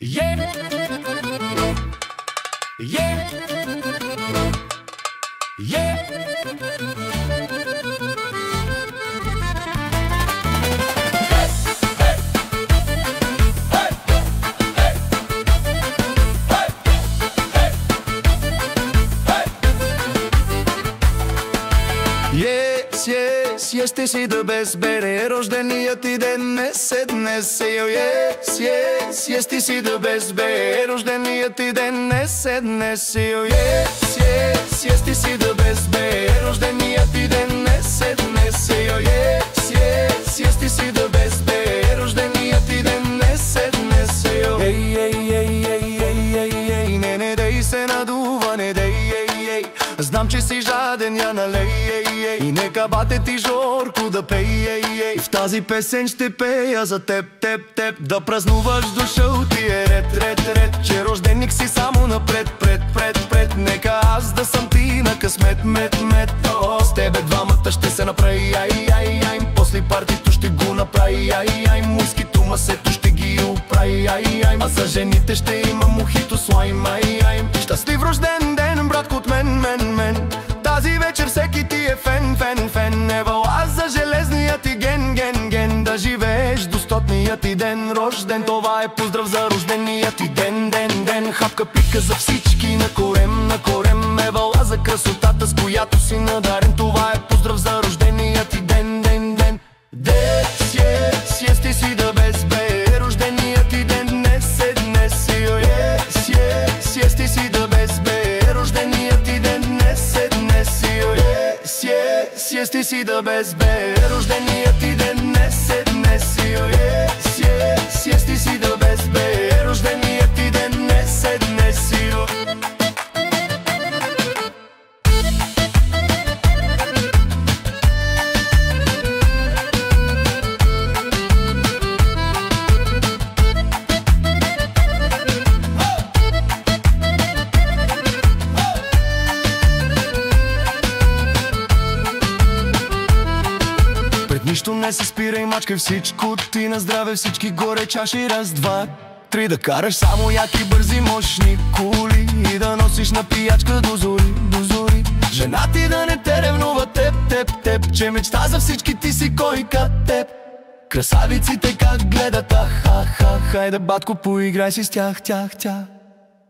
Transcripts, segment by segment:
Yeah, yeah, yeah. Yes, yes, este си да без бере рожденият ти ден днес е днес е. Yes, yes, este си да без бере рожденият ти ден днес е днес е. Yes, yes, este си да без бере рожденият ти ден днес е днес е. Yes, yes, este си да без бере рожденият ти ден днес е днес е. Ей, ей, ей, ей, ей, ей, ей, не дей се надува, не дей, ей, ей. Знам, че си жаден, я налей, ей, ей. И нека бате ти Жорко да пей, ей, ей. В тази песен ще пея за теб, теб, теб. Да празнуваш, дошъл ти е ред, ред, ред. Че рожденик си само напред, пред, пред, пред. Нека аз да съм ти на късмет, мет, мет. С тебе двамата ще се направи, ай, ай, ай. После партито ще го направи, ай, ай. Муйскито масето ще ги оправи, ай, ай. А за жените ще има мохито слайм, ай, ай. Щастлив рожден ден, братко от мен, мен, мен. Тази вечер всеки ти е фен, фен, фен. Евала за железния ти ген, ген, ген. Да живееш до стотния ти ден рожден. Това е поздрав за рождения ти ден, ден, ден. Хапка пика за всички на корем, на корем. Евала за красотата, с която си надарен. Това е поздрав за рождения ти ден, ден, ден. Дес, ес, ес, ти си да без бе. Рождения ти ден днес е, днес е. Ес, ес, ес, ти си да без бе. Рождения ти ден днес е, днес е. Ес, ес, ес, ти си да без бе. Рождения ти ден днес е, днес е. Ес, ес, ес, ти си да без бе. Рождения ти ден днес е, днес е. Нищо не се спира и мачкай всичко ти на здраве, всички горе чаши, раз, два, три. Да караш само яки, бързи, мощни коли и да носиш на пиячка до зори, до зори. Жена ти да не те ревнува теб, теб, теб, че мечта за всички ти си койка теб. Красавиците как гледат, аха, ха, хайде батко поиграй си с тях, тях, тях.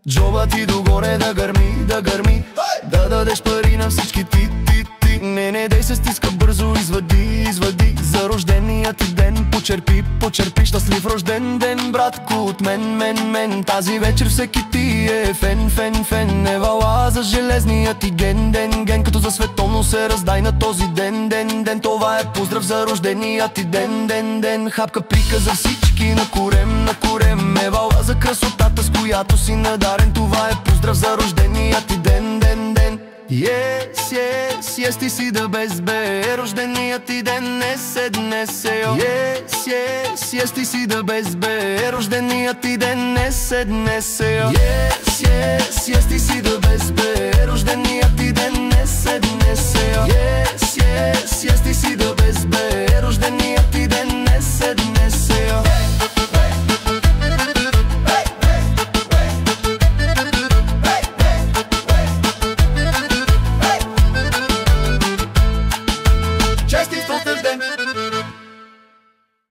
Джоба ти догоре да гърми, да гърми, да дадеш пари на всички ти, ти, ти. Не дей се стиска, бързо извади, извади. За рождения ти ден почерпи, почерпи. Щастлив рожден ден, братко от мен, мен, мен. Тази вечер всеки ти е фен, фен, фен. Евала за железния ти ген, ден, ген. Като за световно се раздай на този ден, ден, ден. Това е поздрав за рождения ти ден, ден, ден. Хапка пика за всички на корем, на корем. Евала за красотата, с която си надарен. Това е поздрав за рождения ти ден, ден, ден. Yes, yes, yes, ти си да без бе. Рожденият ти ден днес е, днес е. Yes, yes, yes, ти си да без бе. Рожденият ти ден днес е, днес е. Yes, yes, yes, ти си да без бе. Рожденият ти ден днес е, днес е. Yes, yes, yes, ти си да без бе. Рожденият ти ден днес е, днес е.